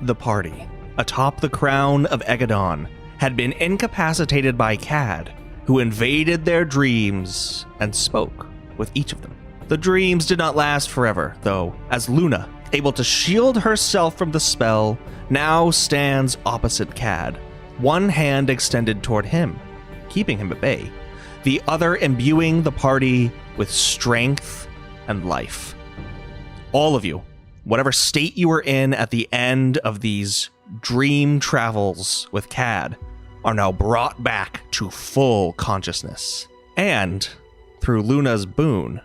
the party, atop the crown of Aegedon, had been incapacitated by Cad, who invaded their dreams and spoke with each of them. The dreams did not last forever, though, as Luna, able to shield herself from the spell, now stands opposite Cad, one hand extended toward him, keeping him at bay, the other imbuing the party with strength and life. All of you, whatever state you were in at the end of these dream travels with Cad, are now brought back to full consciousness. And, through Luna's boon,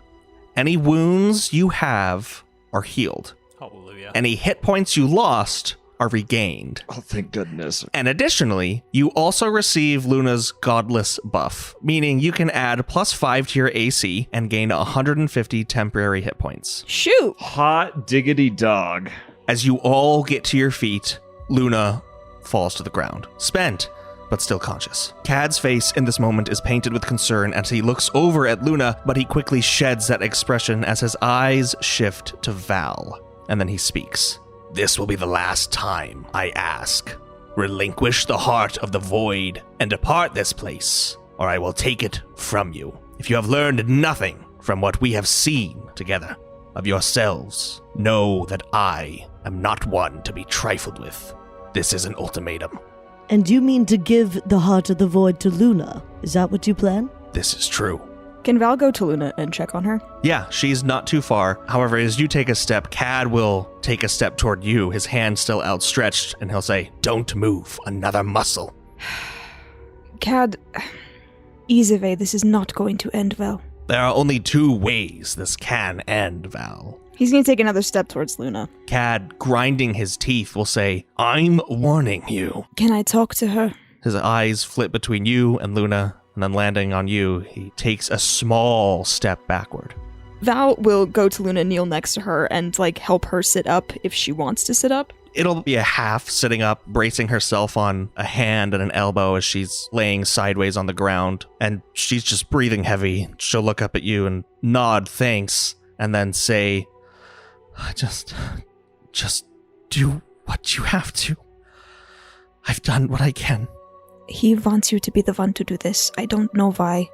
any wounds you have are healed. Hallelujah. Any hit points you lost are regained. Oh, thank goodness. And additionally, you also receive Luna's Godless buff, meaning you can add +5 to your AC and gain 150 temporary hit points. Shoot! Hot diggity dog. As you all get to your feet, Luna falls to the ground, spent, but still conscious. Cad's face in this moment is painted with concern as he looks over at Luna, but he quickly sheds that expression as his eyes shift to Val. And then he speaks. This will be the last time I ask. Relinquish the heart of the void and depart this place, or I will take it from you. If you have learned nothing from what we have seen together of yourselves, know that I am not one to be trifled with. This is an ultimatum. And you mean to give the heart of the void to Luna? Is that what you plan? This is true. Can Val go to Luna and check on her? Yeah, she's not too far. However, as you take a step, Cad will take a step toward you, his hand still outstretched, and he'll say, "Don't move another muscle." Cad, Izeve, this is not going to end well. There are only 2 ways this can end, Val. He's going to take another step towards Luna. Cad, grinding his teeth, will say, "I'm warning you." Can I talk to her? His eyes flit between you and Luna, and then landing on you, he takes a small step backward. Val will go to Luna, kneel next to her, and, help her sit up if she wants to sit up. It'll be a half sitting up, bracing herself on a hand and an elbow as she's laying sideways on the ground, and she's just breathing heavy. She'll look up at you and nod thanks, and then say, Just do what you have to. I've done what I can. He wants you to be the one to do this. I don't know why.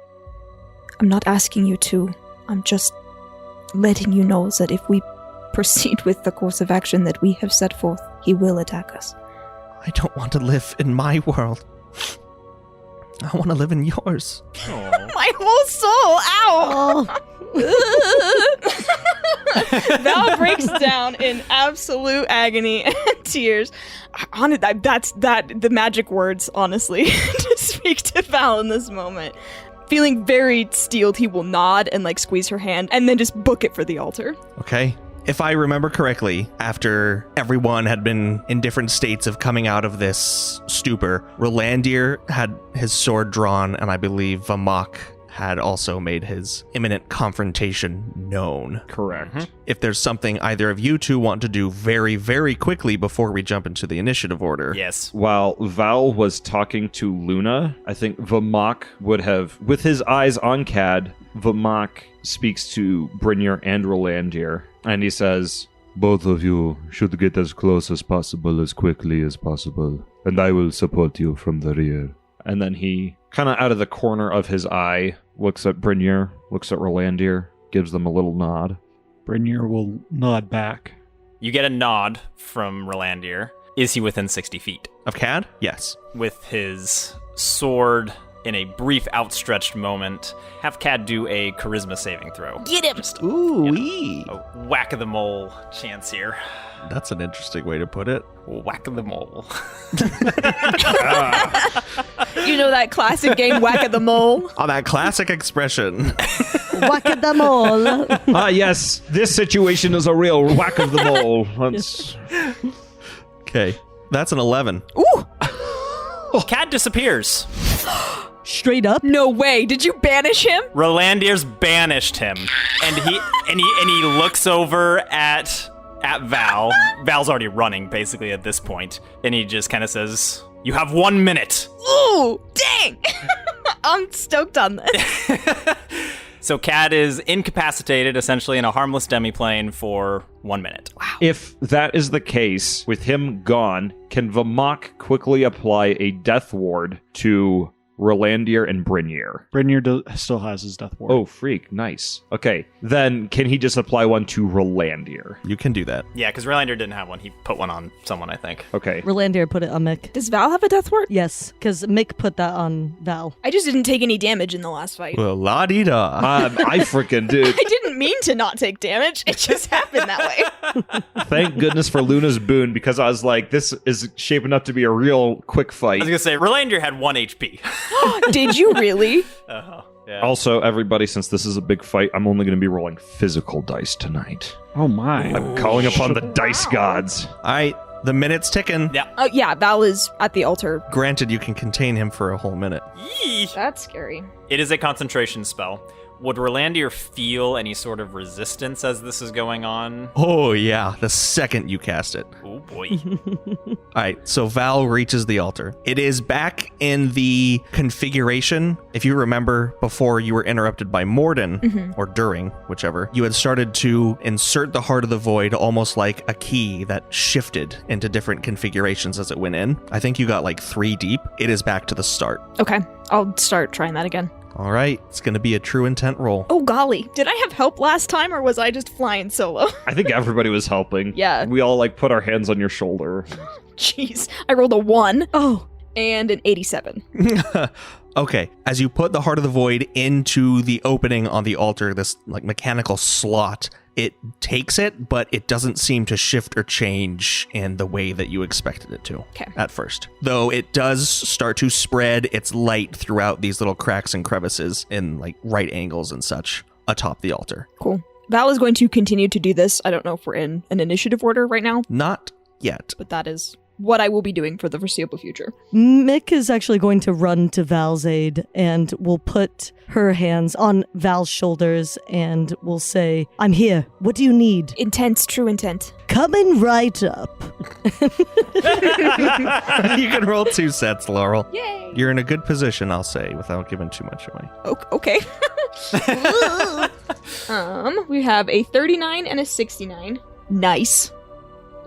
I'm not asking you to. I'm just letting you know that if we proceed with the course of action that we have set forth, he will attack us. I don't want to live in my world. I want to live in yours. My whole soul! Ow! Val breaks down in absolute agony and tears. That's the magic words, honestly, to speak to Val in this moment. Feeling very steeled, he will nod and squeeze her hand and then just book it for the altar. Okay. If I remember correctly, after everyone had been in different states of coming out of this stupor, Rolandir had his sword drawn, and I believe Vamok had also made his imminent confrontation known. Correct. Mm-hmm. If there's something either of you two want to do very, very quickly before we jump into the initiative order. Yes. While Val was talking to Luna, I think Vamok would have, with his eyes on Cad, Vamok speaks to Brynjar and Rolandir, and he says, "Both of you should get as close as possible, as quickly as possible, and I will support you from the rear." And then he, kind of out of the corner of his eye, looks at Brynjar, looks at Rolandir, gives them a little nod. Brynjar will nod back. You get a nod from Rolandir. Is he within 60 feet? Of Cad? Yes. With his sword in a brief outstretched moment, have Cad do a charisma saving throw. Get him! Ooh-wee. A whack-of-the-mole chance here. That's an interesting way to put it. Whack-of-the-mole. You know that classic game, Whack-a-the-Mole? Oh, that classic expression. Whack at them all. Ah, yes, this situation is a real whack of the mole. Let's... Okay, that's an 11. Ooh! Cad disappears. Straight up? No way! Did you banish him? Rolandir's banished him, and he looks over at Val. Val's already running basically at this point, and he just kind of says, "You have 1 minute." Ooh! Dang! I'm stoked on this. So Cad is incapacitated, essentially in a harmless demiplane for 1 minute. Wow. If that is the case, with him gone, can Vamok quickly apply a death ward to Rolandir and Brynir? Brynir still has his death ward. Oh, freak. Nice. Okay. Then can he just apply one to Rolandir? You can do that. Yeah, because Relander didn't have one. He put one on someone, I think. Okay. Rolandir put it on Mick. Does Val have a death ward? Yes, because Mick put that on Val. I just didn't take any damage in the last fight. Well, la-di-da. I freaking did. I didn't mean to not take damage. It just happened that way. Thank goodness for Luna's boon, because I was like, this is shaping up to be a real quick I fight. was going to say, Relander had 1 HP. Did you really? Yeah. Also, everybody, since this is a big fight, I'm only going to be rolling physical dice tonight. Oh my. I'm calling upon the dice gods. All right, the minute's ticking. Yeah. Yeah, Val is at the altar. Granted, you can contain him for a whole minute. Yee. That's scary. It is a concentration spell. Would Rolandir feel any sort of resistance as this is going on? Oh, yeah, the second you cast it. Oh, boy. All right, so Val reaches the altar. It is back in the configuration. If you remember, before you were interrupted by Morden, or during, whichever, you had started to insert the Heart of the Void almost like a key that shifted into different configurations as it went in. I think you got like 3 deep. It is back to the start. Okay, I'll start trying that again. All right, it's going to be a true intent roll. Oh, golly. Did I have help last time, or was I just flying solo? I think everybody was helping. Yeah. We all like put our hands on your shoulder. Jeez. I rolled a 1 Oh, and an 87. Okay, as you put the Heart of the Void into the opening on the altar, this like mechanical slot, it takes it, but it doesn't seem to shift or change in the way that you expected it to. Okay. At first. Though it does start to spread its light throughout these little cracks and crevices in like right angles and such atop the altar. Cool. Val is going to continue to do this. I don't know if we're in an initiative order right now, Not yet. but that is what I will be doing for the foreseeable future. Mick is actually going to run to Val's aid and will put her hands on Val's shoulders and will say, I'm here. What do you need? Intense, true intent. Coming right up. You can roll 2 sets, Laurel. Yay! You're in a good position, I'll say, without giving too much away. Okay. We have a 39 and a 69. Nice.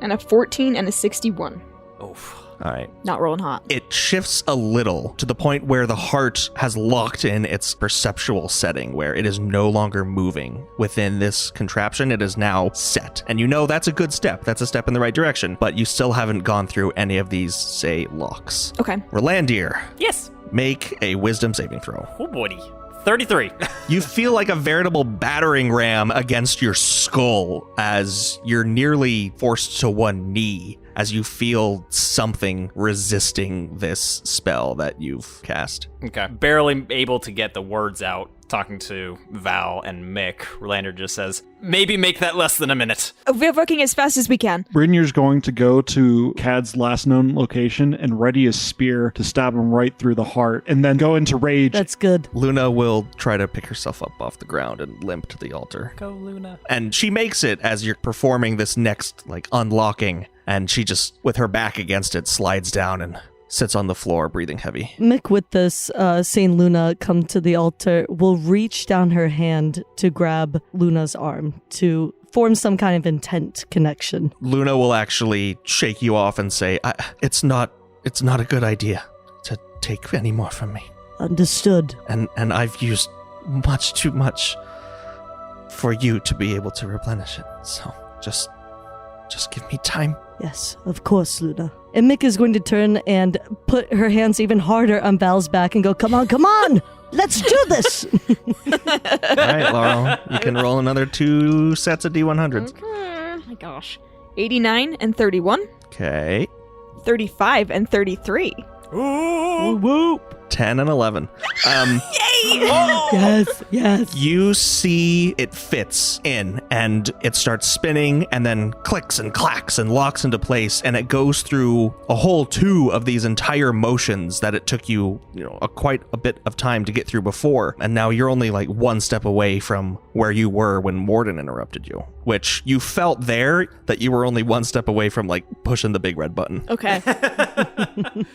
And a 14 and a 61. Oof. All right. Not rolling hot. It shifts a little to the point where the heart has locked in its perceptual setting, where it is no longer moving within this contraption. It is now set. And you know that's a good step. That's a step in the right direction. But you still haven't gone through any of these, say, locks. Okay. Rolandir, Yes. make a wisdom saving throw. Oh, boy. 33. You feel like a veritable battering ram against your skull as you're nearly forced to one knee as you feel something resisting this spell that you've cast. Okay. Barely able to get the words out. Talking to Val and Mick, Rolandir just says, maybe make that less than a minute. We're working as fast as we can. Brynir's going to go to Cad's last known location and ready his spear to stab him right through the heart, and then go into rage. That's good. Luna will try to pick herself up off the ground and limp to the altar. Go, Luna. And she makes it as you're performing this next, like, unlocking. And she just, with her back against it, slides down and sits on the floor, breathing heavy. Mick, with this, seeing Luna come to the altar, will reach down her hand to grab Luna's arm to form some kind of intent connection. Luna will actually shake you off and say, it's not a good idea to take any more from me. Understood. And I've used much too much for you to be able to replenish it. So just give me time. Yes, of course, Luna. And Mick is going to turn and put her hands even harder on Val's back and go, come on! Let's do this! All right, Laurel, you can roll another 2 sets of D100s. Oh my gosh. 89 and 31. Okay. 35 and 33. Ooh. Whoop! 10 and 11. Yes. You see it fits in and it starts spinning and then clicks and clacks and locks into place, and it goes through a whole 2 of these entire motions that it took you, quite a bit of time to get through before. And now you're only like 1 step away from where you were when Morden interrupted you, which you felt there that you were only 1 step away from like pushing the big red button. Okay.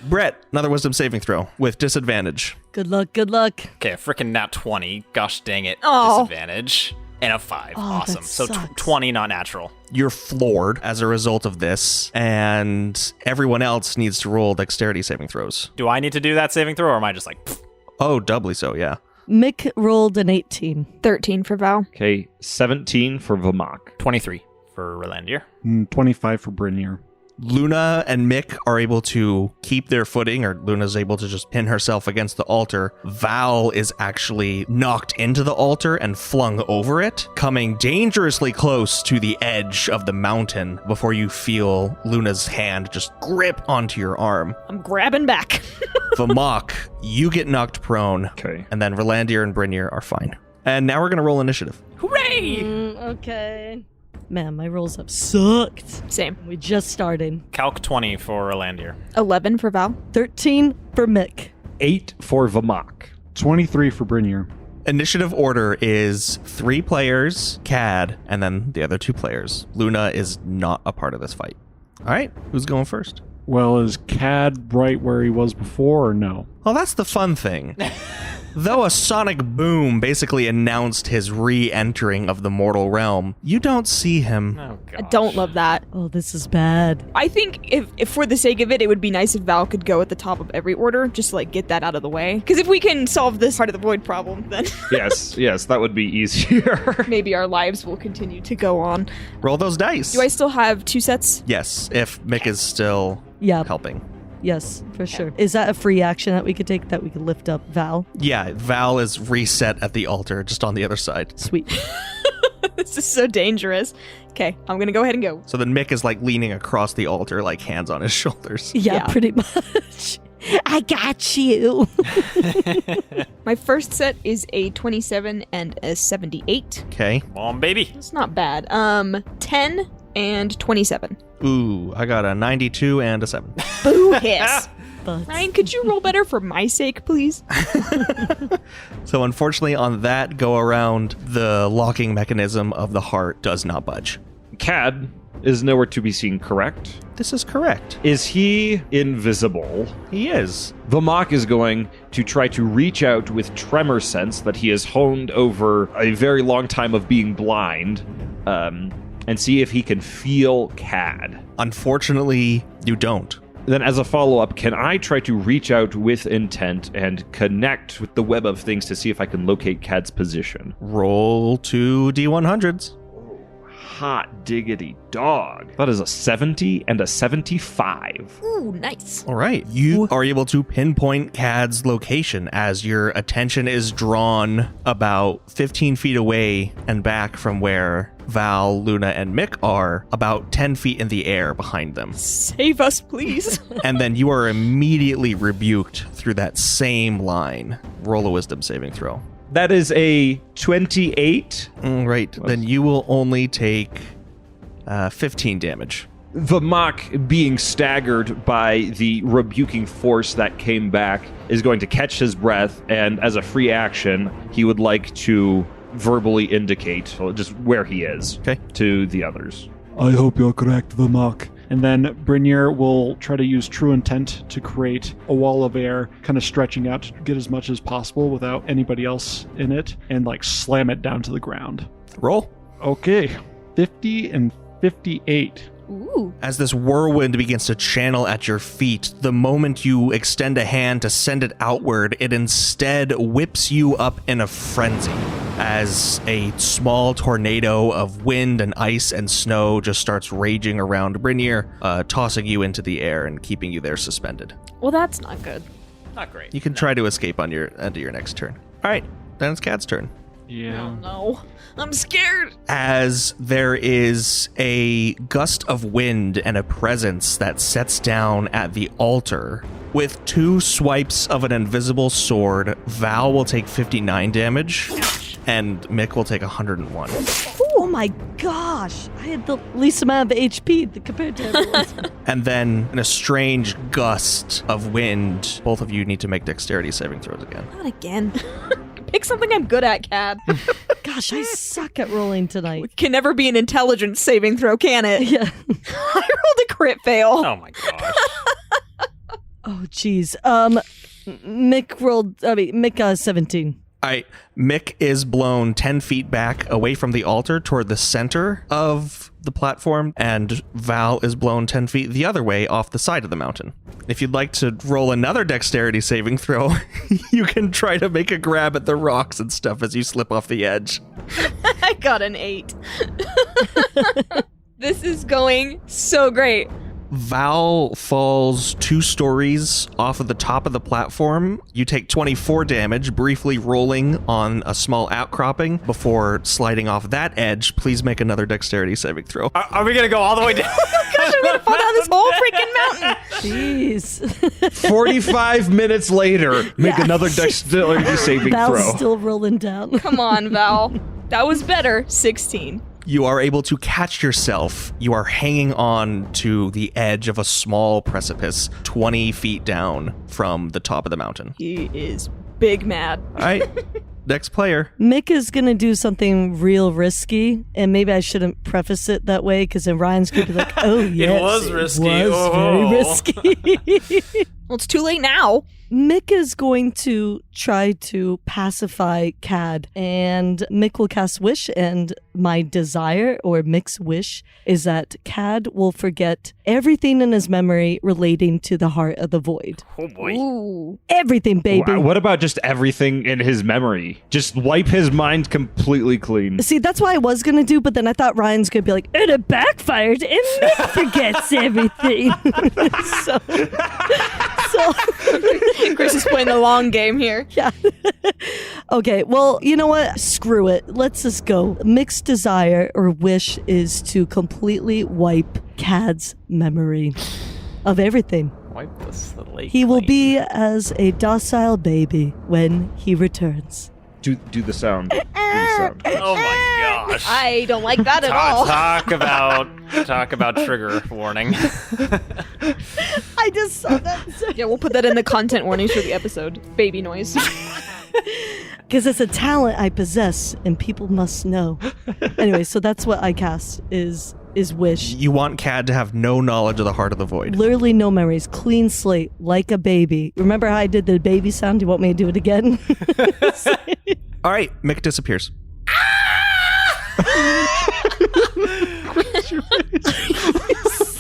Brett, another wisdom saving throw with disadvantage. Good luck, good luck. Okay, a freaking nat 20. Gosh dang it. Oh. Disadvantage. And a 5. Oh, Awesome. that So sucks. 20 not natural. You're floored as a result of this, and everyone else needs to roll dexterity saving throws. Do I need to do that saving throw, or am I just like, pfft? Oh, doubly so, yeah. Mick rolled an 18. 13 for Val. Okay, 17 for Vamok. 23 for Rolandier. 25 for Brynir. Luna and Mick are able to keep their footing, or Luna's able to just pin herself against the altar. Val is actually knocked into the altar and flung over it, coming dangerously close to the edge of the mountain before you feel Luna's hand just grip onto your arm. I'm grabbing back. Vamok, you get knocked prone, Okay. and then Rolandier and Brynir are fine. And now we're going to roll initiative. Hooray! Okay. Man, my rolls have sucked. Same. We just started. Calc 20 for Rolandier. 11 for Val. 13 for Mick. 8 for Vamok. 23 for Brynir. Initiative order is 3 players, Cad, and then the other 2 players. Luna is not a part of this fight. All right, who's going first? Well, is Cad right where he was before or no? Well, that's the fun thing. Though a sonic boom basically announced his re-entering of the mortal realm, you don't see him. Oh, I gosh. don't love that. Oh, this is bad. I think if for the sake of it, it would be nice if Val could go at the top of every order, just to, like, get that out of the way. Because if we can solve this part of the void problem, then Yes, that would be easier. maybe our lives will continue to go on. Roll those dice. Do I still have 2 sets? Yes, if Mick is still Yeah, helping. yes, for sure. Is that a free action that we could take that we could lift up Val? Yeah, Val is reset at the altar, just on the other side. Sweet. This is so dangerous. Okay, I'm gonna go ahead and go. So then Mick is like leaning across the altar, like hands on his shoulders. Yeah, Yeah. pretty much. I got you. My first set is a 27 and a 78. Okay. Come on, baby. It's not bad. 10 and 27. Ooh, I got a 92 and a 7. Boo hiss. But Ryan, could you roll better for my sake, please? So unfortunately on that go around, the locking mechanism of the heart does not budge. Cad is nowhere to be seen, correct? This is correct. Is he invisible? He is. Vamok is going to try to reach out with tremor sense that he has honed over a very long time of being blind, and see if he can feel Cad. Unfortunately, you don't. Then as a follow-up, can I try to reach out with intent and connect with the web of things to see if I can locate Cad's position? Roll 2 D100s. Hot diggity dog. That is a 70 and a 75. Ooh, nice. All right. You are able to pinpoint Cad's location as your attention is drawn about 15 feet away and back from where Val, Luna, and Mick are, about 10 feet in the air behind them. Save us, please. And then you are immediately rebuked through that same line. Roll a wisdom saving throw. That is a 28. Right. Then you will only take 15 damage. Vamok, being staggered by the rebuking force that came back, is going to catch his breath, and as a free action, he would like to verbally indicate just where he is Okay. to the others. I hope you're correct, Vamok. And then Brynir will try to use True Intent to create a wall of air, kind of stretching out to get as much as possible without anybody else in it, and like slam it down to the ground. Roll. Okay, 50 and 58. Ooh. As this whirlwind begins to channel at your feet, the moment you extend a hand to send it outward, it instead whips you up in a frenzy as a small tornado of wind and ice and snow just starts raging around Brynir, tossing you into the air and keeping you there suspended. Well, that's not good. Not great. You can try to escape on your next turn. All right, then it's Cad's turn. Yeah. No. I'm scared. As there is a gust of wind and a presence that sets down at the altar. With 2 swipes of an invisible sword, Val will take 59 damage, and Mick will take 101. oh my gosh, I had the least amount of HP compared to everyone. And then, in a strange gust of wind, both of you need to make dexterity saving throws again. Not again. Pick something I'm good at, Cad. Gosh, I suck at rolling tonight. Can never be an intelligence saving throw, can it? Yeah. I rolled a crit fail. Oh my gosh. Oh, geez. Mick got 17. All right, Mick is blown 10 feet back away from the altar toward the center of the platform, and Val is blown 10 feet the other way off the side of the mountain. If you'd like to roll another dexterity saving throw, you can try to make a grab at the rocks and stuff as you slip off the edge. I got an 8. This is going so great. Val falls 2 stories off of the top of the platform. You take 24 damage, briefly rolling on a small outcropping before sliding off that edge. Please make another dexterity saving throw. Are we gonna go all the way down? Gosh, I'm gonna fall down this whole freaking mountain. Jeez. 45 minutes later, make another dexterity saving Val's throw. still rolling down. Come on, Val. That was better. 16. You are able to catch yourself. You are hanging on to the edge of a small precipice 20 feet down from the top of the mountain. He is big mad. All right, next player. Mick is going to do something real risky, and maybe I shouldn't preface it that way, because then Ryan's going to be like, oh, yes, was risky. It was very risky. Well, it's too late now. Mick is going to try to pacify Cad, and Mick will cast Wish, and my desire, or Mick's wish, is that Cad will forget everything in his memory relating to the Heart of the Void. Oh boy. Ooh. Everything, baby. What about just everything in his memory? Just wipe his mind completely clean. See, that's what I was going to do, but then I thought Ryan's going to be like, and it backfired, and Mick forgets everything. so Chris is playing the long game here. yeah. Okay, well, you know what? Screw it. Let's just go. Mick's desire or wish is to completely wipe Cad's memory of everything. Wipe this the lake. He will clean. be as a docile baby when he returns. Do the sound. Do the sound. Oh my gosh. I don't like that at all. Talk about trigger warning. I just saw that. Yeah, we'll put that in the content warnings for the episode. Baby noise. Because it's a talent I possess and people must know. Anyway, so that's what I cast is wish. You want Cad to have no knowledge of the Heart of the Void. Literally no memories. Clean slate, like a baby. Remember how I did the baby sound? Do you want me to do it again? All right, Mick disappears.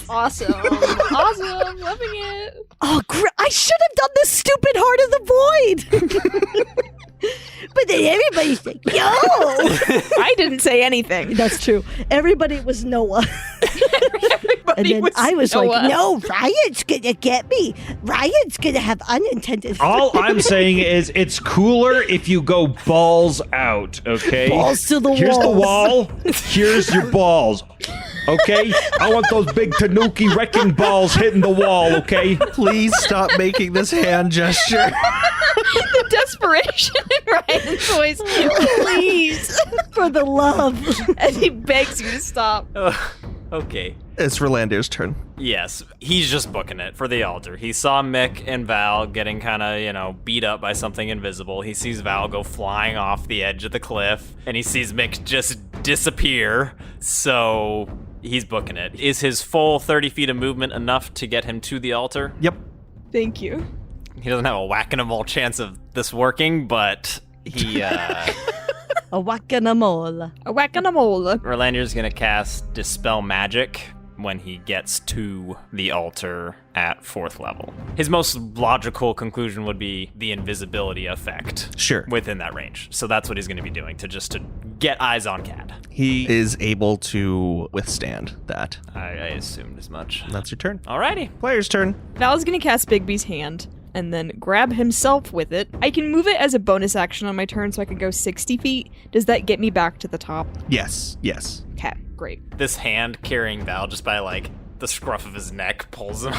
Awesome. Awesome. Loving it. Oh, I should have done the stupid Heart of the Void. But then everybody's like, yo! I didn't say anything. That's true. Everybody was Noah. Everybody And then was I was Noah. like, no, Ryan's gonna get me. Ryan's gonna have unintended All I'm saying is it's cooler if you go balls out, okay? balls to the Here's the walls. wall. Here's your balls. Okay? I want those big Tanuki wrecking balls hitting the wall, okay? Please stop making this hand gesture. The desperation in Ryan's voice. Please. For the love. As he begs you to stop. Okay. It's Rolandir's turn. Yes, he's just booking it for the altar. He saw Mick and Val getting kind of, beat up by something invisible. He sees Val go flying off the edge of the cliff, and he sees Mick just disappear. So he's booking it. Is his full 30 feet of movement enough to get him to the altar? Yep. Thank you. He doesn't have a whack-a-mole chance of this working, but he, A whack-a-mole. A whack on a mole. Rolandir's gonna cast Dispel Magic when he gets to the altar at 4th level. His most logical conclusion would be the invisibility effect. Sure. Within that range. So that's what he's gonna be doing to get eyes on Cad. He is able to withstand that. I assumed as much. That's your turn. Alrighty. Player's turn. Val's gonna cast Bigby's hand and then grab himself with it. I can move it as a bonus action on my turn so I can go 60 feet. Does that get me back to the top? Yes. Yes. Okay, great. This hand carrying Val just by the scruff of his neck pulls him.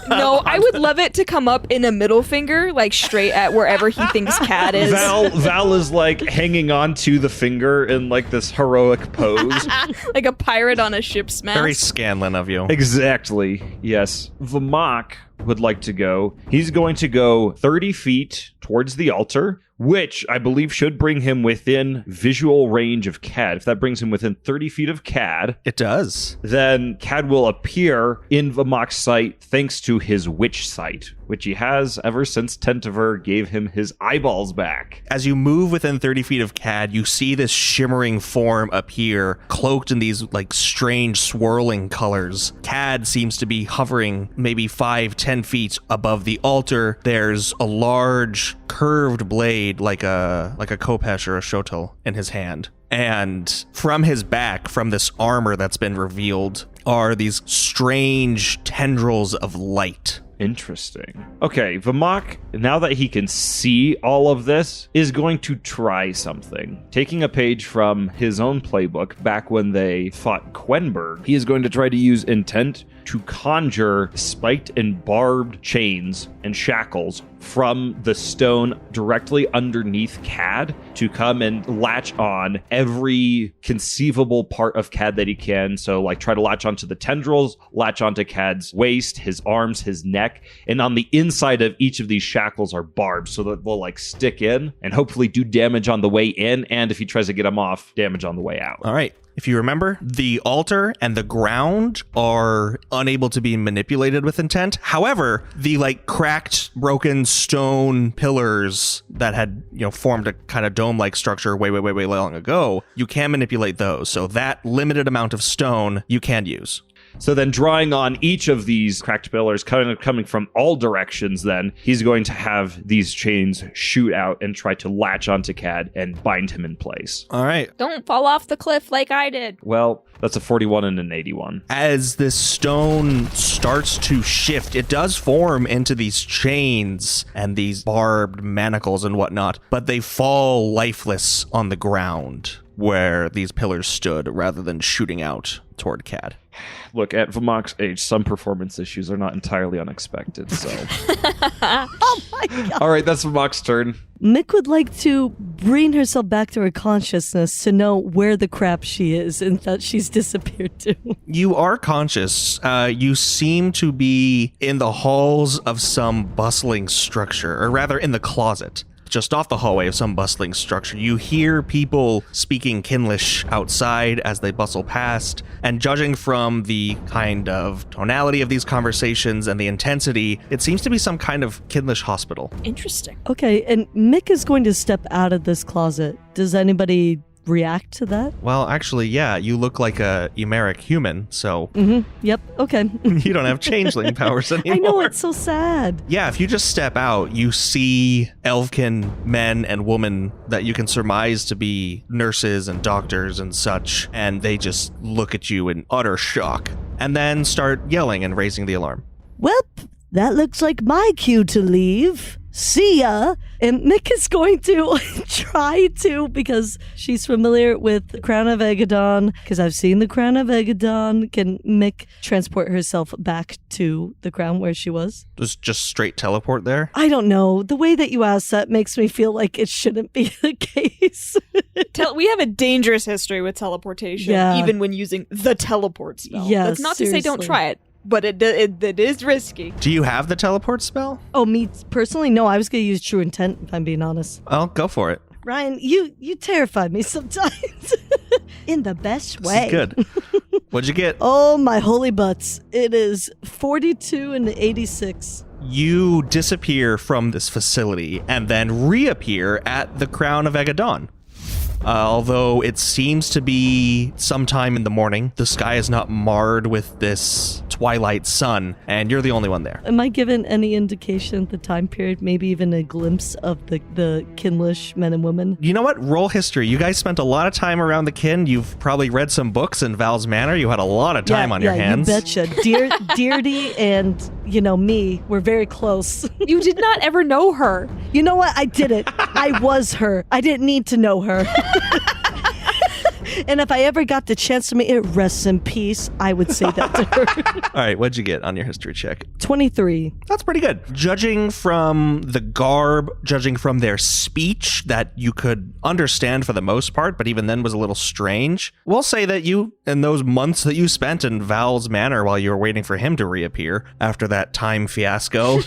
No, I would love it to come up in a middle finger, straight at wherever he thinks Cad is. Val is hanging on to the finger in this heroic pose. Like a pirate on a ship's mast. Very Scanlan of you. Exactly. Yes. Vamok would like to go. He's going to go 30 feet towards the altar, which I believe should bring him within visual range of Cad. If that brings him within 30 feet of Cad, It does. then Cad will appear in Vamok's sight thanks to his witch sight, which he has ever since Tentiver gave him his eyeballs back. As you move within 30 feet of Cad, you see this shimmering form appear, cloaked in these like strange swirling colors. Cad seems to be hovering maybe 5-10 feet above the altar. There's a large curved blade like a Kopesh or a Shotel in his hand. And from his back, from this armor that's been revealed, are these strange tendrils of light. Interesting. Okay, Vamok, now that he can see all of this, is going to try something. Taking a page from his own playbook, back when they fought Quenberg, he is going to try to use intent to conjure spiked and barbed chains and shackles from the stone directly underneath Cad to come and latch on every conceivable part of Cad that he can. So, like, try to latch onto the tendrils, latch onto Cad's waist, his arms, his neck, and on the inside of each of these shackles are barbs so that they'll, like, stick in and hopefully do damage on the way in, and if he tries to get them off, damage on the way out. All right. If you remember, the altar and the ground are unable to be manipulated with intent. However, the like cracked, broken stone pillars that had, formed a kind of dome-like structure way long ago, you can manipulate those. So that limited amount of stone you can use. So then drawing on each of these cracked pillars coming from all directions, then he's going to have these chains shoot out and try to latch onto Cad and bind him in place. All right. Don't fall off the cliff like I did. Well, that's a 41 and an 81. As this stone starts to shift, it does form into these chains and these barbed manacles and whatnot, but they fall lifeless on the ground where these pillars stood rather than shooting out toward Cad. Look, at Vamok's age, some performance issues are not entirely unexpected, so... Oh my god. All right, that's Vamok's turn. Mick would like to bring herself back to her consciousness to know where the crap she is and that she's disappeared to. You are conscious. You seem to be in the halls of some bustling structure, or rather in the closet. Just off the hallway of some bustling structure. You hear people speaking Kinlish outside as they bustle past, and judging from the kind of tonality of these conversations and the intensity, it seems to be some kind of Kinlish hospital. Interesting. Okay, and Mick is going to step out of this closet. Does anybody react to that? Well, actually, yeah, you look like a Emeric human, so Yep, okay. you don't have changeling powers anymore. I know, it's so sad. Yeah, if you just step out, you see elfkin men and women that you can surmise to be nurses and doctors and such, and they just look at you in utter shock, and then start yelling and raising the alarm. Well, that looks like my cue to leave. See ya. And Mick is going to try to, because she's familiar with the Crown of Aegedon, because I've seen the Crown of Aegedon. Can Mick transport herself back to the crown where she was? Just straight teleport there? I don't know. The way that you asked that makes me feel like it shouldn't be the case. We have a dangerous history with teleportation, Yeah. even when using the teleport spell. Yeah, That's not to say don't seriously. try it, but it is risky. Do you have the teleport spell? Oh, me personally? No, I was going to use True Intent, if I'm being honest. Well, go for it. Ryan, you terrify me sometimes. In the best way. This is good. What'd you get? Oh, my holy butts. It is 42 and 86. You disappear from this facility and then reappear at the Crown of Aegedon. Although it seems to be sometime in the morning, the sky is not marred with this twilight sun, and you're the only one there. Am I given any indication of the time period, maybe even a glimpse of the Kinlish men and women? You know what? Roll history. You guys spent a lot of time around the kin. You've probably read some books in Val's Manor. You had a lot of time on your hands. You betcha. Deardy and, me were very close. You did not ever know her. You know what? I did it. I was her. I didn't need to know her. And if I ever got the chance to meet her, rest in peace, I would say that to her. All right, what'd you get on your history check? 23. That's pretty good. Judging from the garb, judging from their speech that you could understand for the most part, but even then was a little strange, we'll say that you, in those months that you spent in Val's Manor while you were waiting for him to reappear after that time fiasco,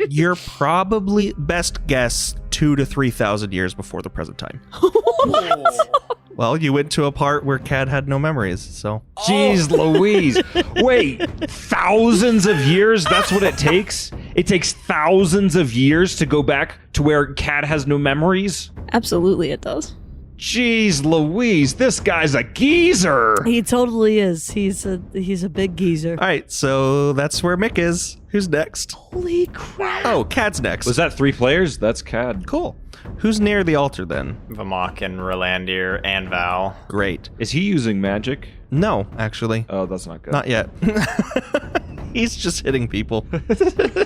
you're probably, best guess, 2,000 to 3,000 years before the present time. Well, you went to a part where Cad had no memories, so... Jeez Louise. Wait, thousands of years? That's what it takes? It takes thousands of years to go back to where Cad has no memories? Absolutely, it does. Jeez Louise, this guy's a geezer. He totally is. He's a big geezer. All right, so that's where Mick is. Who's next? Holy crap. Oh, Cad's next. Was that 3 players? That's Cad. Cool. Who's near the altar then? Vamok and Rolandir and Val. Great. Is he using magic? No, actually. Oh, that's not good. Not yet. He's just hitting people.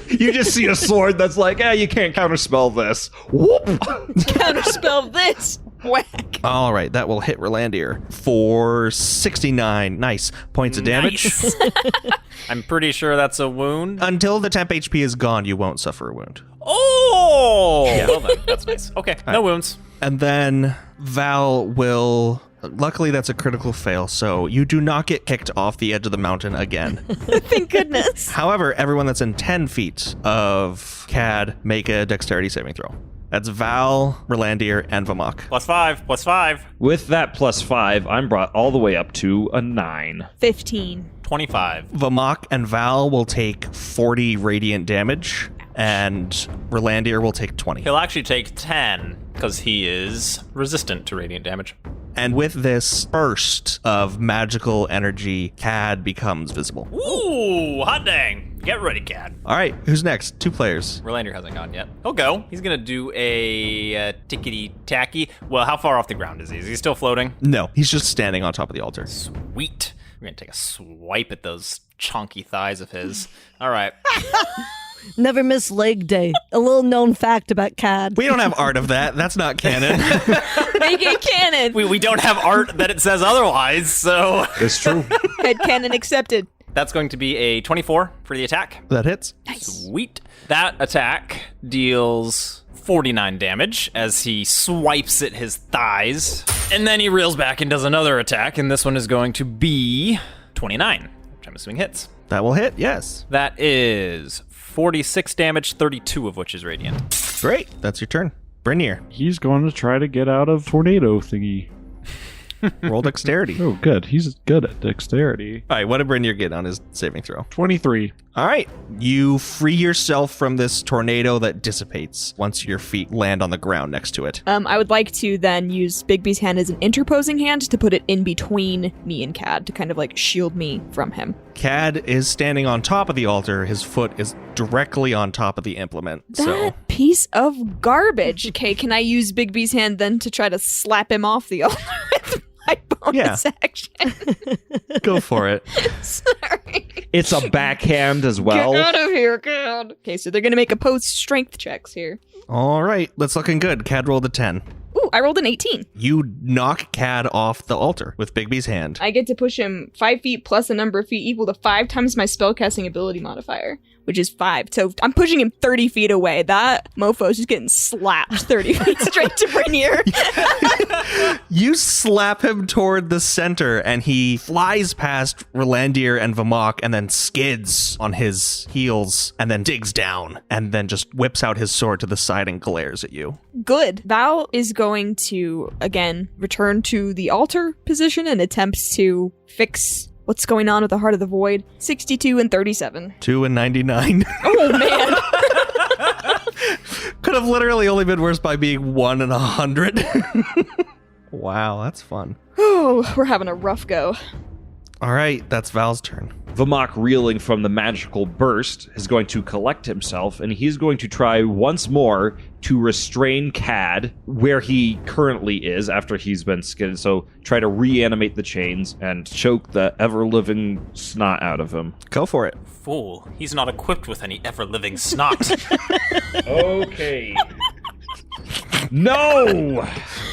You just see a sword that's like, you can't counterspell this. Whoop! Counterspell this. Whack. All right, that will hit Rolandir for 69. Nice. Points of damage. Nice. I'm pretty sure that's a wound. Until the temp HP is gone, you won't suffer a wound. Oh! Well then, that's nice. Okay, no wounds. And then Val will... Luckily, that's a critical fail, so you do not get kicked off the edge of the mountain again. Thank goodness. However, everyone that's in 10 feet of Cad, make a dexterity saving throw. That's Val, Rolandir, and Vamok. +5. With that +5, I'm brought all the way up to a 9. 15. 25. Vamok and Val will take 40 radiant damage, and Rolandir will take 20. He'll actually take 10 because he is resistant to radiant damage. And with this burst of magical energy, Cad becomes visible. Ooh, hot dang. Get ready, Cad. All right, who's next? 2 players. Rolandir hasn't gone yet. He'll go. He's going to do a tickety-tacky. Well, how far off the ground is he? Is he still floating? No, he's just standing on top of the altar. Sweet. We're going to take a swipe at those chunky thighs of his. All right. Never miss leg day. A little known fact about Cad. We don't have art of that. That's not canon. Make it canon. We don't have art that it says otherwise, so... It's true. Head canon accepted. That's going to be a 24 for the attack. That hits. Sweet. That attack deals 49 damage as he swipes at his thighs. And then he reels back and does another attack, and this one is going to be 29, which I'm assuming hits. That will hit, yes. That is 46 damage, 32 of which is radiant. Great. That's your turn. Brynir, He's going to try to get out of tornado thingy. roll dexterity. Oh, good. He's good at dexterity. All right, what did Brynir get on his saving throw? 23. All right. You free yourself from this tornado that dissipates once your feet land on the ground next to it. I would like to then use Bigby's hand as an interposing hand to put it in between me and Cad to kind of like shield me from him. Cad is standing on top of the altar. His foot is directly on top of the implement. That piece of garbage. Okay, can I use Bigby's hand then to try to slap him off the altar with my bonus action? Go for it. Sorry. It's a backhand as well. Get out of here, Cad. Okay, so they're going to make opposed strength checks here. All right. That's looking good. Cad rolled a 10. Ooh, I rolled an 18. You knock Cad off the altar with Bigby's hand. I get to push him 5 feet plus a number of feet equal to 5 times my spellcasting ability modifier, which is 5. So I'm pushing him 30 feet away. That mofo's just getting slapped 30 feet straight to Brynir. You slap him toward the center, and he flies past Rolandir and Vamok and then skids on his heels and then digs down and then just whips out his sword to the side and glares at you. Good. Val is going to, again, return to the altar position and attempts to fix what's going on with the Heart of the Void. 62 and 37. 2 and 99. Oh, man. Could have literally only been worse by being 1 and 100. Wow, that's fun. Oh, we're having a rough go. All right, that's Val's turn. Vamok, reeling from the magical burst, is going to collect himself, and he's going to try once more to restrain Cad where he currently is after he's been skinned. So try to reanimate the chains and choke the ever-living snot out of him. Go for it. Fool, he's not equipped with any ever-living snot. Okay. No!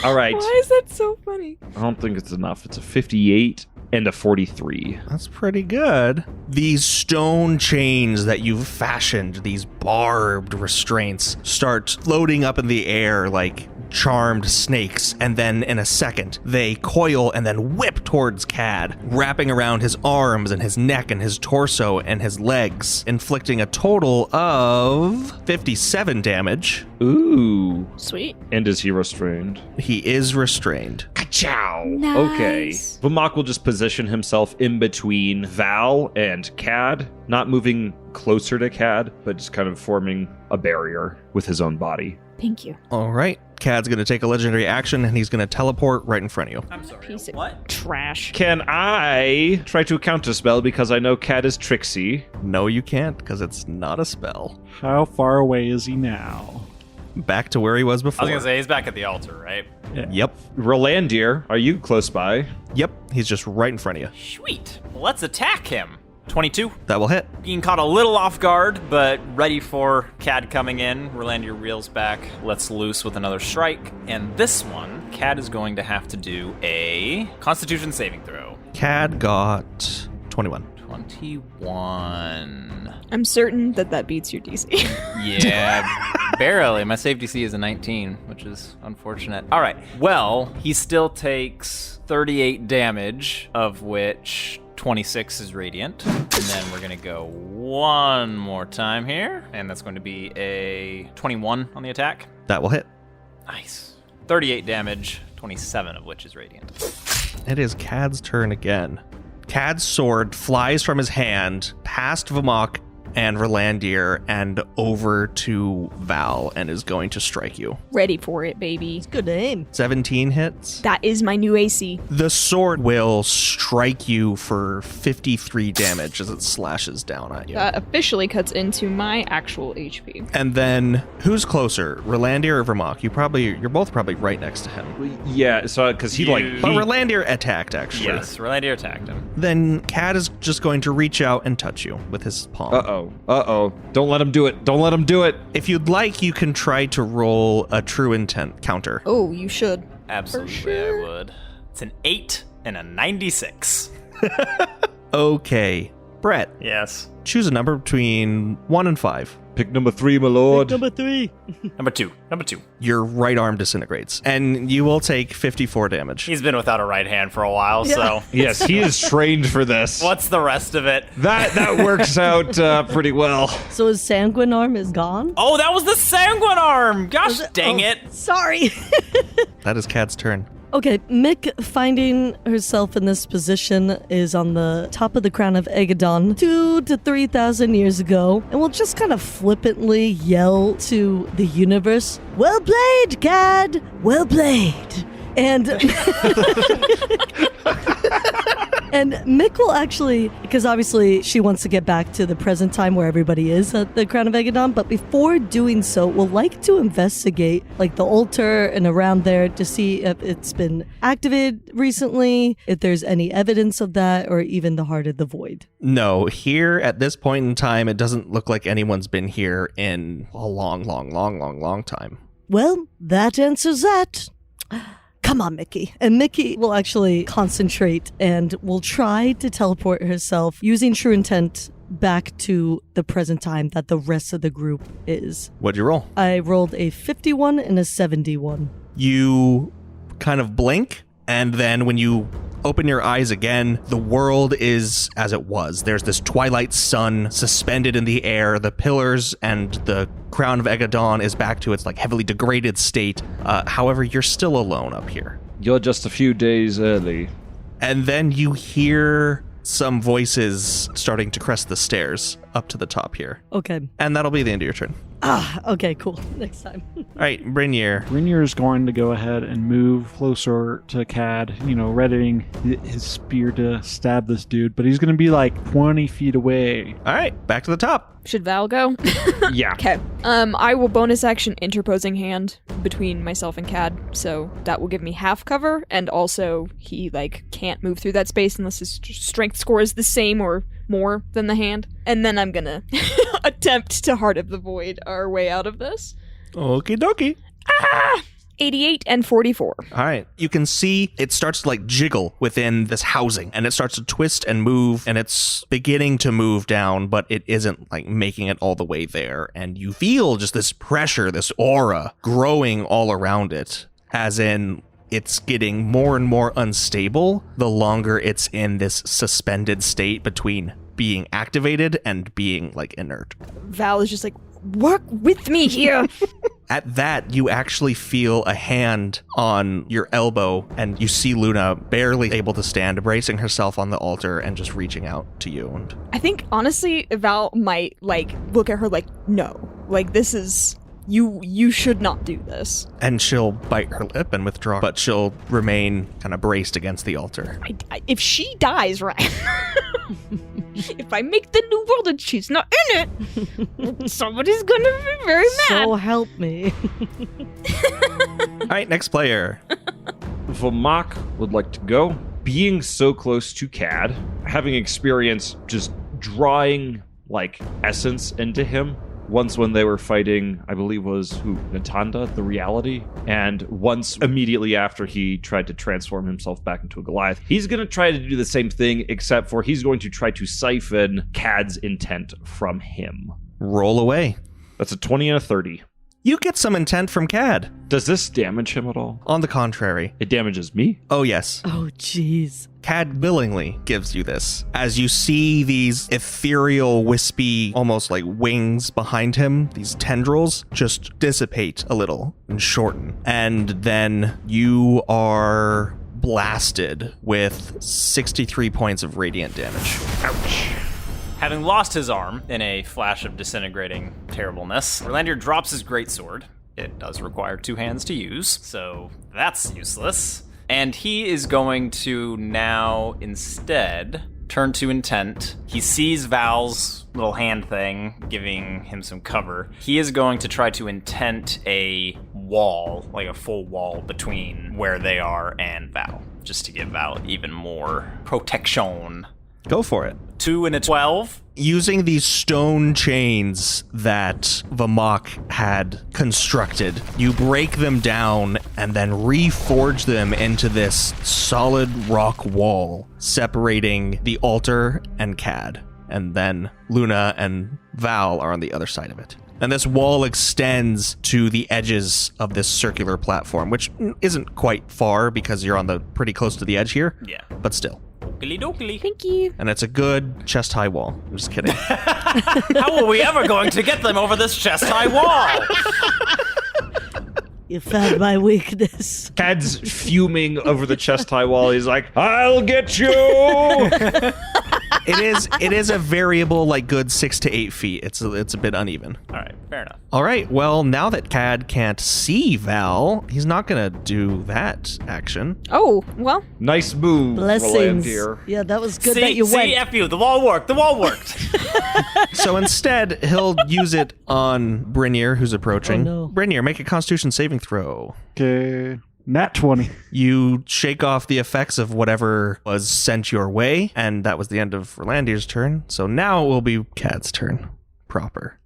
All right. Why is that so funny? I don't think it's enough. It's a 58 and a 43. That's pretty good. These stone chains that you've fashioned, these barbed restraints, start floating up in the air like charmed snakes, and then in a second, they coil and then whip towards Cad, wrapping around his arms and his neck and his torso and his legs, inflicting a total of 57 damage. Ooh. Sweet. And is he restrained? He is restrained. Chow. Nice. Okay. Vamok will just position himself in between Val and Cad, not moving closer to Cad, but just kind of forming a barrier with his own body. Thank you. All right. Cad's going to take a legendary action, and he's going to teleport right in front of you. I'm sorry. Piece of What? trash. Can I try to counterspell because I know Cad is tricksy? No, you can't, because it's not a spell. How far away is he now? Back to where he was I before. was gonna say he's back at the altar, right? Yep. Rolandir, are you close by? Yep. He's just right in front of you. Sweet. Well, let's attack him. 22. That will hit. Being caught a little off guard, but ready for Cad coming in. Rolandir reels back, lets loose with another strike. And this one, Cad is going to have to do a Constitution saving throw. Cad got 21. 21. I'm certain that beats your DC. Yeah, barely. My save DC is a 19, which is unfortunate. All right. Well, he still takes 38 damage, of which 26 is radiant. And then we're going to go one more time here. And that's going to be a 21 on the attack. That will hit. Nice. 38 damage, 27 of which is radiant. It is Cad's turn again. Cad's sword flies from his hand past Vamok and Rolandir and over to Val and is going to strike you. Ready for it, baby. Good aim. 17 hits. That is my new AC. The sword will strike you for 53 damage as it slashes down at you. That officially cuts into my actual HP. And then, who's closer, Rolandir or Vamok? You're both probably right next to him. Yeah, so because he But Rolandir attacked, actually. Yes, Rolandir attacked him. Then Cad is just going to reach out and touch you with his palm. Uh-oh. Don't let him do it. Don't let him do it. If you'd like, you can try to roll a true intent counter. Oh, you should. Absolutely, sure. I would. It's an 8 and a 96. Okay. Brett, Yes. choose a number between 1 and 5. Pick number 3, my lord. Number 3. Number two. Your right arm disintegrates, and you will take 54 damage. He's been without a right hand for a while, so Yes, he is trained for this. what's the rest of it? That works out pretty well. So his sanguine arm is gone? Oh, that was the sanguine arm! Gosh dang Oh, it! Sorry. That is Cad's turn. Okay, Mick, finding herself in this position, is on the top of the crown of Aegedon 2,000 to 3,000 years ago, and will just kind of flippantly yell to the universe, "Well played, Cad! Well played!" And and Mick will actually, because obviously she wants to get back to the present time where everybody is at the Crown of Aegedon, but before doing so, will like to investigate like the altar and around there to see if it's been activated recently, if there's any evidence of that, or even the Heart of the Void. No, here at this point in time, it doesn't look like anyone's been here in a long time. Well, that answers that. Come on, Mickey. And Mickey will actually concentrate and will try to teleport herself using True Intent back to the present time that the rest of the group is. What'd you roll? I rolled a 51 and a 71. You kind of blink, and then when you open your eyes again, the world is as it was. There's this twilight sun suspended in the air. The pillars and the crown of Aegedon is back to its like heavily degraded state. However, you're still alone up here. You're just a few days early. And then you hear some voices starting to crest the stairs up to the top here. Okay. And that'll be the end of your turn. Okay, cool. Next time. All right, Brynir. Brynir is going to go ahead and move closer to Cad, readying his spear to stab this dude, but he's going to be like 20 feet away. All right, back to the top. Should Val go? Yeah. Okay. I will bonus action interposing hand between myself and Cad, so that will give me half cover, and also he can't move through that space unless his strength score is the same or more than the hand. And then I'm gonna attempt to Heart of the Void our way out of this. Okie dokie. 88 and 44. All right. You can see it starts to jiggle within this housing, and it starts to twist and move, and it's beginning to move down, but it isn't making it all the way there. And you feel just this pressure, this aura growing all around it, as in it's getting more and more unstable the longer it's in this suspended state between being activated and being inert. Val is just work with me here. At that, you actually feel a hand on your elbow, and you see Luna barely able to stand, bracing herself on the altar and just reaching out to you. And I think, honestly, Val might, look at her like, no. This is... You should not do this. And she'll bite her lip and withdraw, but she'll remain kind of braced against the altar. If she dies, right? If I make the new world and she's not in it, somebody's gonna be very mad. So help me. All right, next player. Vamak would like to go. Being so close to Cad, having experience just drawing essence into him. Once when they were fighting, I believe was Natanda, the reality. And once immediately after he tried to transform himself back into a Goliath. He's going to try to do the same thing, except for he's going to try to siphon Cad's intent from him. Roll away. That's a 20 and a 30. You get some intent from Cad. Does this damage him at all? On the contrary. It damages me? Oh, yes. Oh, jeez. Cad willingly gives you this. As you see these ethereal, wispy, almost like wings behind him, these tendrils just dissipate a little and shorten. And then you are blasted with 63 points of radiant damage. Ouch. Having lost his arm in a flash of disintegrating terribleness, Orlandir drops his greatsword. It does require 2 hands to use, so that's useless. And he is going to now instead turn to intent. He sees Val's little hand thing giving him some cover. He is going to try to intent a wall, like a full wall between where they are and Val, just to give Val even more protection. Go for it. 2 and a 12. Using these stone chains that Vamak had constructed, you break them down and then reforge them into this solid rock wall separating the altar and Cad. And then Luna and Val are on the other side of it. And this wall extends to the edges of this circular platform, which isn't quite far because you're on the pretty close to the edge here. Yeah. But still. Oakley dokley. Thank you. And it's a good chest-high wall. I'm just kidding. How are we ever going to get them over this chest-high wall? You found my weakness. Cad's fuming over the chest-high wall. He's like, I'll get you! It is a variable, good 6 to 8 feet. It's a bit uneven. All right, fair enough. All right, well, now that Cad can't see Val, he's not going to do that action. Oh, well. Nice move, Blessings. Valandir. Yeah, that was good that you went. F you, the wall worked, So instead, he'll use it on Brynir, who's approaching. Oh, no. Brynir, make a Constitution saving throw. Okay. Nat 20. You shake off the effects of whatever was sent your way, and that was the end of Rolandir's turn. So now it will be Cad's turn, proper.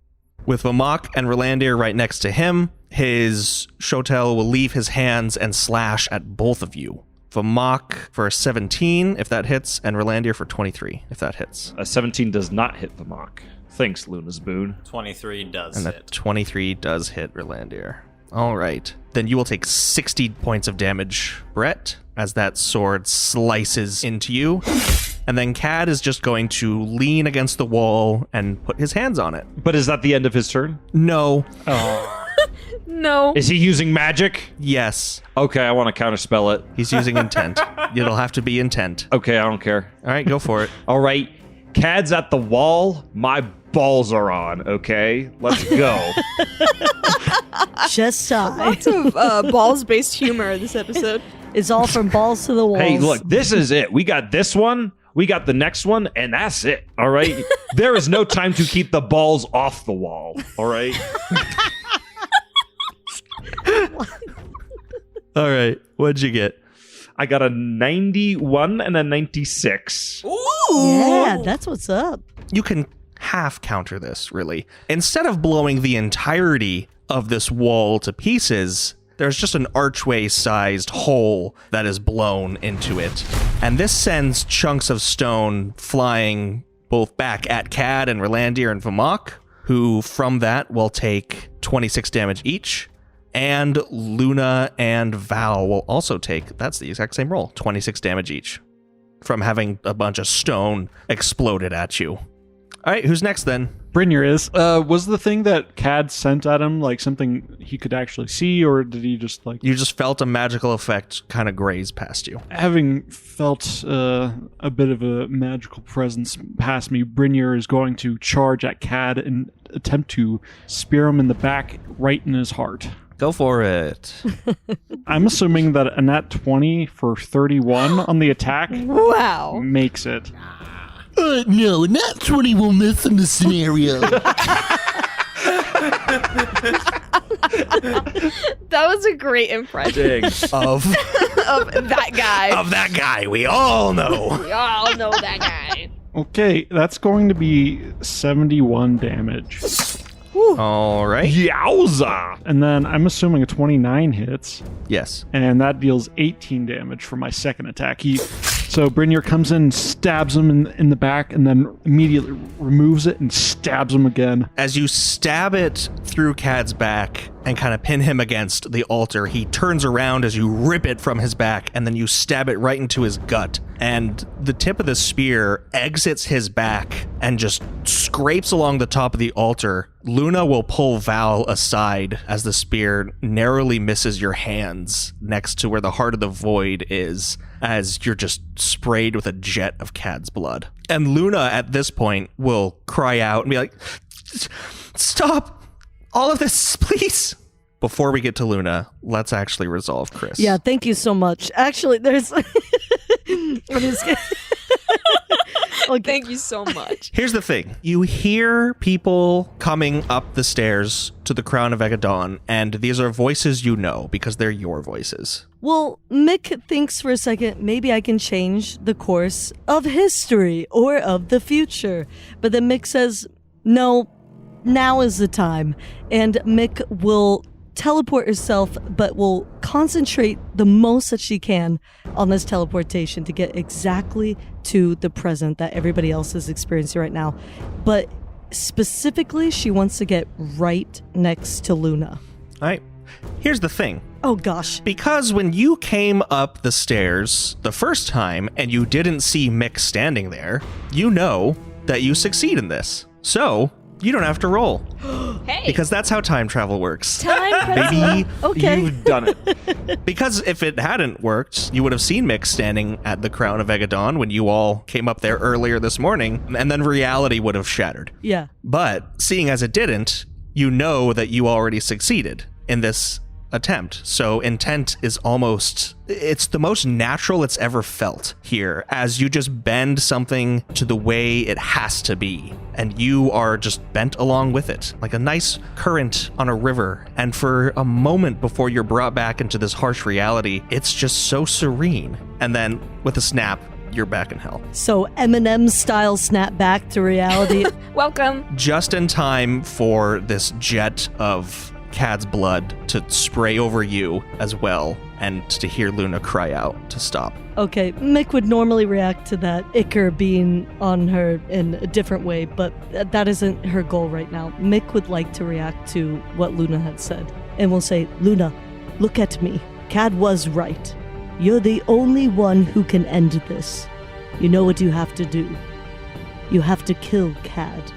With Vamak and Rolandir right next to him, his Shotel will leave his hands and slash at both of you. Vamak for 17, if that hits, and Rolandir for 23, if that hits. A 17 does not hit the mock. Thanks, Luna's boon. 23 does And hit. that 23 does hit Rolandir. All right. Then you will take 60 points of damage, Brett, as that sword slices into you. And then Cad is just going to lean against the wall and put his hands on it. But is that the end of his turn? No. No. Is he using magic? Yes. Okay, I want to counterspell it. He's using intent. It'll have to be intent. Okay, I don't care. All right, go for it. All right, Cad's at the wall. My balls are on, okay? Let's go. Chest high. Lots of balls-based humor this episode. It's all from balls to the walls. Hey, look, this is it. We got this one, we got the next one, and that's it, all right? There is no time to keep the balls off the wall, all right? All right, what'd you get? I got a 91 and a 96. Yeah, that's what's up. You can half counter this, really. Instead of blowing the entirety of this wall to pieces, there's just an archway-sized hole that is blown into it. And this sends chunks of stone flying both back at Cad and Rolandir and Vamak, who from that will take 26 damage each. And Luna and Val will also take, that's the exact same roll, 26 damage each from having a bunch of stone exploded at you. All right, who's next then? Brynjar is. Was the thing that Cad sent at him like something he could actually see, or did he just like... You just felt a magical effect kind of graze past you. Having felt a bit of a magical presence past me, Brynjar is going to charge at Cad and attempt to spear him in the back, right in his heart. Go for it. I'm assuming that a nat 20 for 31 on the attack Wow. makes it. No, not 20 will miss in this scenario. That was a great impression of of that guy. of that guy we all know. We all know that guy. Okay, that's going to be 71 damage. All right. Yowza! And then I'm assuming a 29 hits, Yes. and that deals 18 damage for my second attack. So Brynjar comes in, stabs him in the back, and then immediately removes it and stabs him again. As you stab it through Cad's back and kind of pin him against the altar, he turns around as you rip it from his back, and then you stab it right into his gut. And the tip of the spear exits his back and just scrapes along the top of the altar. Luna will pull Val aside as the spear narrowly misses your hands next to where the heart of the void is, as you're just sprayed with a jet of Cad's blood. And Luna, at this point, will cry out and be like, "Stop all of this, please." Before we get to Luna, let's actually resolve Chris. Yeah, thank you so much. Actually, there's... I'm just kidding. Okay. Thank you so much. Here's the thing. You hear people coming up the stairs to the Crown of Aegedon, and these are voices you know because they're your voices. Well, Mick thinks for a second, maybe I can change the course of history or of the future. But then Mick says, no, now is the time. And Mick will teleport herself, but will concentrate the most that she can on this teleportation to get exactly to the present that everybody else is experiencing right now. But specifically, she wants to get right next to Luna. All right. Here's the thing. Oh, gosh. Because when you came up the stairs the first time and you didn't see Mick standing there, you know that you succeed in this. So you don't have to roll. Hey. Because that's how time travel works. Time Maybe Okay. You've done it. because if it hadn't worked, you would have seen Mick standing at the Crown of Aegedon when you all came up there earlier this morning, and then reality would have shattered. Yeah. But seeing as it didn't, you know that you already succeeded in this attempt. So intent is almost, it's the most natural it's ever felt here, as you just bend something to the way it has to be, and you are just bent along with it, like a nice current on a river. And for a moment before you're brought back into this harsh reality, it's just so serene. And then with a snap, you're back in hell. So Eminem style snap back to reality. Welcome. Just in time for this jet of Cad's blood to spray over you as well, and to hear Luna cry out to stop. Okay, Mick would normally react to that ichor being on her in a different way, but that isn't her goal right now. Mick would like to react to what Luna had said, and will say, Luna, look at me. Cad was right. You're the only one who can end this. You know what you have to do. You have to kill Cad.